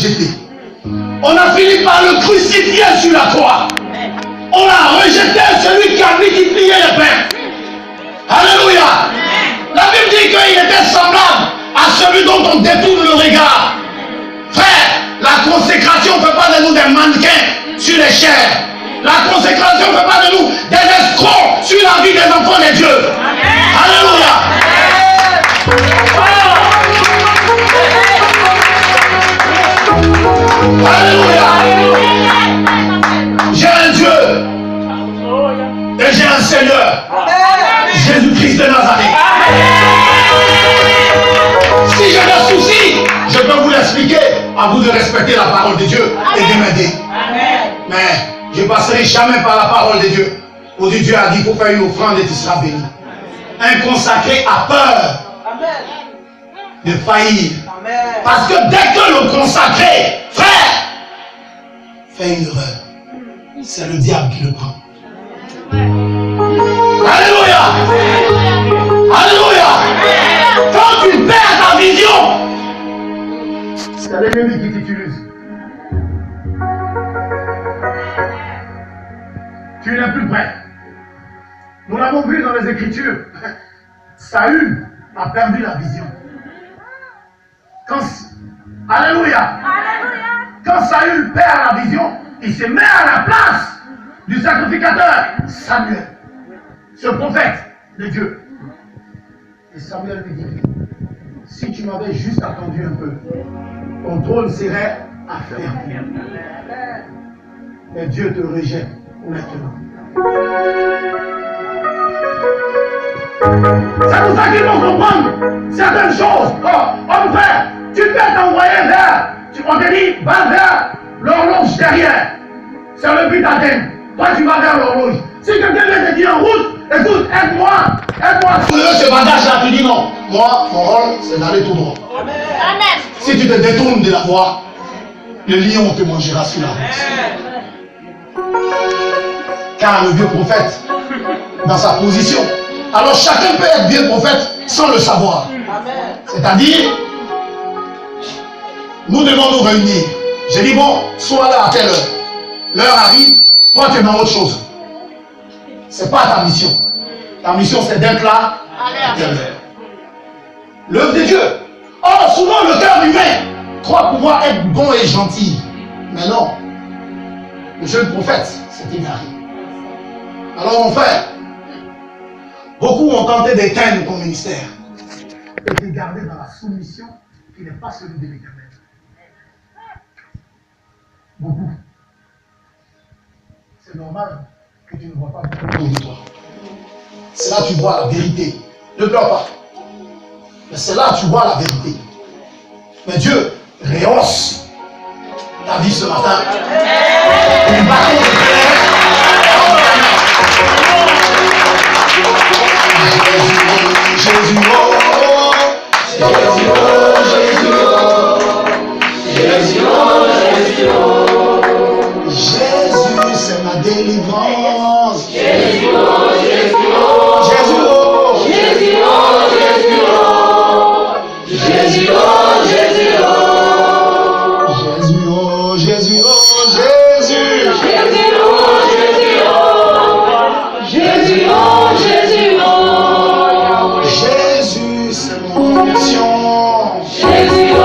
rejeté. On a fini par le crucifier sur la croix. On a rejeté celui qui a multiplié les pains. Alléluia. La Bible dit qu'il était semblable à celui dont on détourne le regard. Frère, la consécration ne fait pas de nous des mannequins sur les chairs. La consécration ne fait pas de nous des escrocs sur la vie des enfants de Dieu. Alléluia. Alléluia. J'ai un Dieu et j'ai un Seigneur, Jésus-Christ de Nazareth. Si j'ai des soucis, je peux vous l'expliquer, à vous de respecter la parole de Dieu et de m'aider. Mais je ne passerai jamais par la parole de Dieu. Aujourd'hui, Dieu a dit qu'il faut faire une offrande et tu seras béni. Un consacré a peur de faillir. Parce que dès que le consacré, frère, fait une erreur, c'est le diable qui le prend. Alléluia. Alléluia. Quand tu perds ta vision, c'est l'ennemi qui t'utilise. Tu n'es plus prêt. Nous l'avons vu dans les Écritures. Saül a perdu la vision. Alléluia. Quand Saül perd la vision, il se met à la place du sacrificateur Samuel, ce prophète de Dieu. Et Samuel lui dit, si tu m'avais juste attendu un peu, ton trône serait affermi. Mais Dieu te rejette maintenant. C'est pour ça qu'il faut comprendre certaines choses. Oh, homme frère, tu peux t'envoyer vers, on te dit, va vers l'horloge derrière. C'est le but d'atteindre. Toi, tu vas vers l'horloge. Si quelqu'un vient te dire en route, écoute, aide-moi, aide-moi. Ce bagage-là, tu dis non. Moi, mon rôle, c'est d'aller tout droit. Amen. Si tu te détournes de la voie, le lion te mangera sur la route. Car le vieux prophète, dans sa position, alors chacun peut être vieux prophète sans le savoir. C'est-à-dire, nous devons nous réunir. J'ai dit, bon, sois là à telle heure. L'heure arrive, toi tu es dans autre chose. Ce n'est pas ta mission. Ta mission c'est d'être là à telle heure. L'œuvre de Dieu. Or, souvent le cœur humain croit pouvoir être bon et gentil. Mais non. Le jeune prophète s'est égaré. Alors mon frère, beaucoup ont tenté d'éteindre ton ministère et de garder dans la soumission qui n'est pas celui de l'Éternel. Beaucoup. C'est normal que tu ne vois pas beaucoup de toi. C'est là que tu vois la vérité. Ne pleure pas. Mais c'est là que tu vois la vérité. Mais Dieu rehausse ta vie ce matin. Une bâton de terre. Jésus, oh, Jésus, oh, Jésus, oh, Jésus, oh, Jésus, oh. Jésus, c'est ma délivrance. Jésus, oh, Jésus, oh, Jésus, oh, Jésus, oh, Jésus, oh, Jésus, oh, Jésus, oh, Jésus, oh, Jésus, oh, Jésus, Jésus, oh, Jésus, oh, Jésus, oh, Jésus, oh, Jésus, c'est mon mission. Jésus, oh,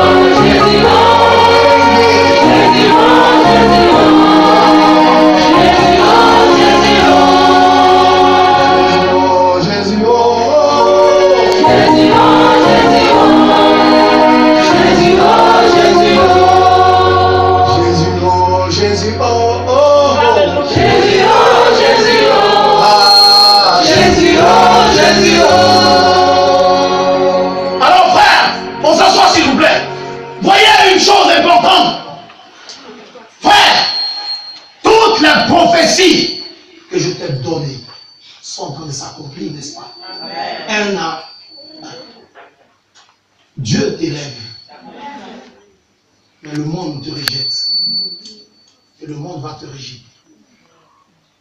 Jésus, oh. Alors frère, on s'assoit s'il vous plaît. Voyez une chose importante. Frère, toutes les prophéties que je t'ai données sont en train de s'accomplir, n'est-ce pas? Un à un. Dieu t'élève. Mais le monde te rejette. Et le monde va te rejeter.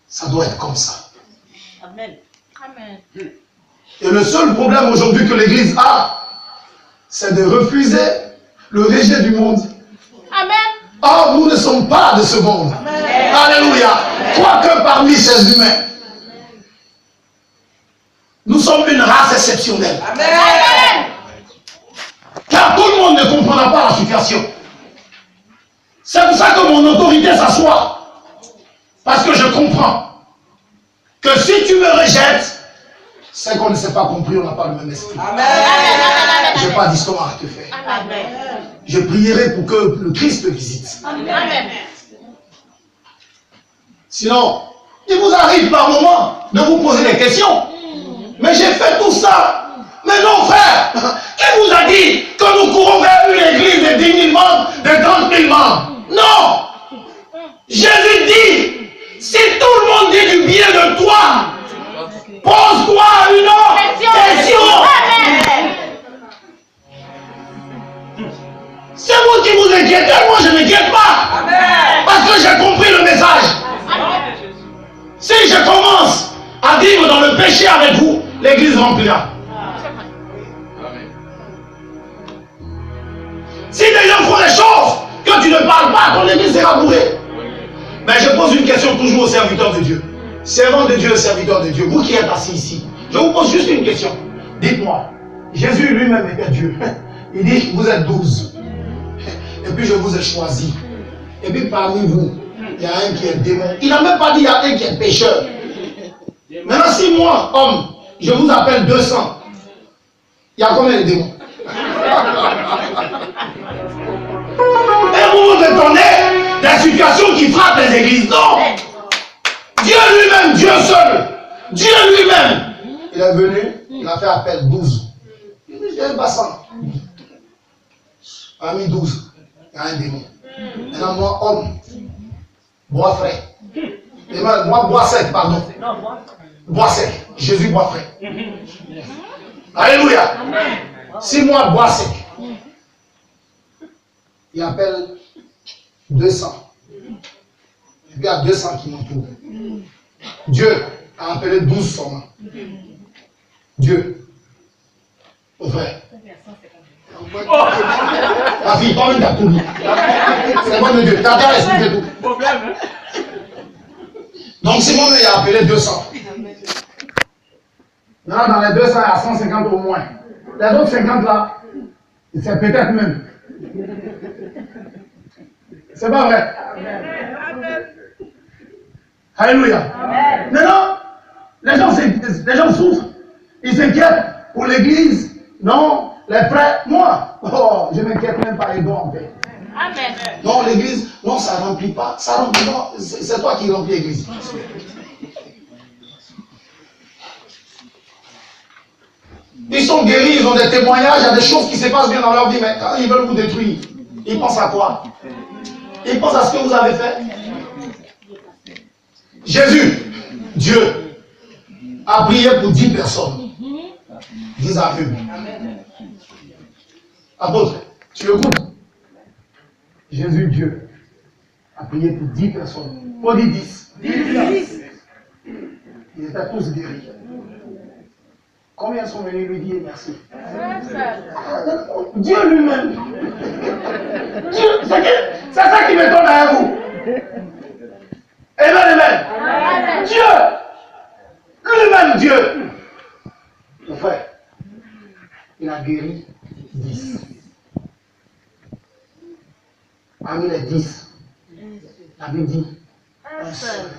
Ça doit être comme ça. Amen. Amen. Et le seul problème aujourd'hui que l'Église a, c'est de refuser le rejet du monde. Amen. Oh, nous ne sommes pas de ce monde. Amen. Alléluia. Quoique parmi ces humains, nous sommes une race exceptionnelle. Amen. Car tout le monde ne comprendra pas la situation. C'est pour ça que mon autorité s'assoit. Parce que je comprends que si tu me rejettes, c'est qu'on ne s'est pas compris, on n'a pas le même esprit. Amen. Je n'ai pas d'histoire à te faire. Amen. Je prierai pour que le Christ te visite. Amen. Sinon, il vous arrive par moment de vous poser des questions. Mais j'ai fait tout ça. Mais non, frère, qui vous a dit que nous courons vers une église de 10 000 membres, de 30 000 membres? Non! Jésus dit, si tout le monde dit du bien de toi, pose-toi une autre question. C'est vous qui vous inquiétez, moi je ne m'inquiète pas. Amen. Parce que j'ai compris le message. Amen. Si je commence à vivre dans le péché avec vous, l'église remplira. Amen. Si des gens font des choses que tu ne parles pas, ton église sera bourrée. Mais je pose une question toujours aux serviteurs de Dieu. Servant de Dieu, serviteur de Dieu, vous qui êtes assis ici, je vous pose juste une question. Dites-moi, Jésus lui-même était Dieu. Il dit, vous êtes 12. Et puis je vous ai choisi. Et puis parmi vous, il y a un qui est démon. Il n'a même pas dit il y a un qui est pécheur. Maintenant, si moi, homme, je vous appelle 200, il y a combien de démons? Et vous vous étonnez des situations qui frappent les églises. Non! Dieu lui-même, Dieu seul, Dieu lui-même, il est venu, il a fait appel 12. Il dit, j'ai un bassin. Parmi 12, il y a un démon. Maintenant, moi, homme, bois frais. Et moi, bois sec, pardon. Bois sec. Jésus bois frais. Alléluia. Si moi, bois sec, il appelle 200. Et puis il y a 200 qui m'entourent. Dieu a appelé 12 seulement. Dieu. Au vrai. Ma fille, pas une tout. C'est bon de Dieu. T'as déjà expliqué tout. Donc Simon il a appelé 200. Maintenant, dans les 200, il y a 150 au moins. Les autres 50 là, c'est peut-être même. C'est pas vrai. Alléluia. Maintenant, les gens souffrent. Ils s'inquiètent pour l'église. Non, les frères, moi, je ne m'inquiète même pas, les bons en paix. Amen. Non, l'église, non, ça ne remplit pas. Ça remplit, non, c'est toi qui remplis l'église. Ils sont guéris, ils ont des témoignages, il y a des choses qui se passent bien dans leur vie, mais quand ils veulent vous détruire, ils pensent à quoi? Ils pensent à ce que vous avez fait. Jésus, Dieu, a prié pour 10 personnes. 10 aveugles. Apôtre, tu écoutes? Jésus, Dieu, a prié pour 10 personnes. Pour dire 10. 10. Ils étaient tous guéris. Combien sont venus lui dire merci? Dieu lui-même. C'est ça qui m'étonne à vous. Amen, amen. Dieu, lui-même Dieu. Mon frère, il a guéri 10. Parmi les 10, il avait dit un seul.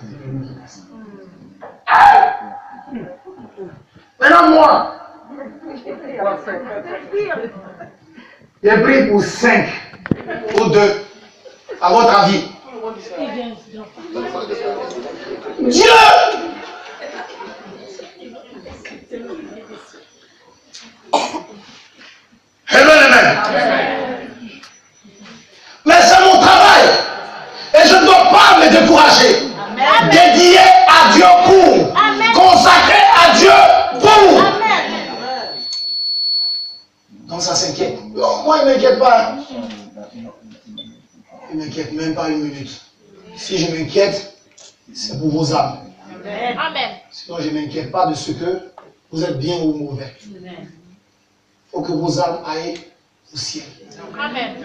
Maintenant, moi, j'ai pris pour 5 ou 2. À votre avis? Dieu! Amen. Mais c'est mon travail. Et je ne dois pas me décourager. Amen. Dédié à Dieu pour. Amen. Consacré à Dieu pour. Amen. Donc ça s'inquiète. Non, moi il ne m'inquiète pas. Il ne m'inquiète même pas une minute. Si je m'inquiète, c'est pour vos âmes. Amen. Sinon je ne m'inquiète pas de ce que vous êtes bien ou mauvais. Il faut que vos âmes aillent au ciel. Amen.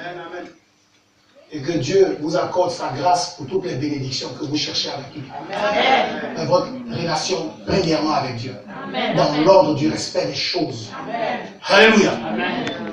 Et que Dieu vous accorde sa grâce pour toutes les bénédictions que vous cherchez avec lui. Amen. Dans votre relation, premièrement avec Dieu. Amen. Dans l'ordre du respect des choses. Amen. Alléluia. Amen.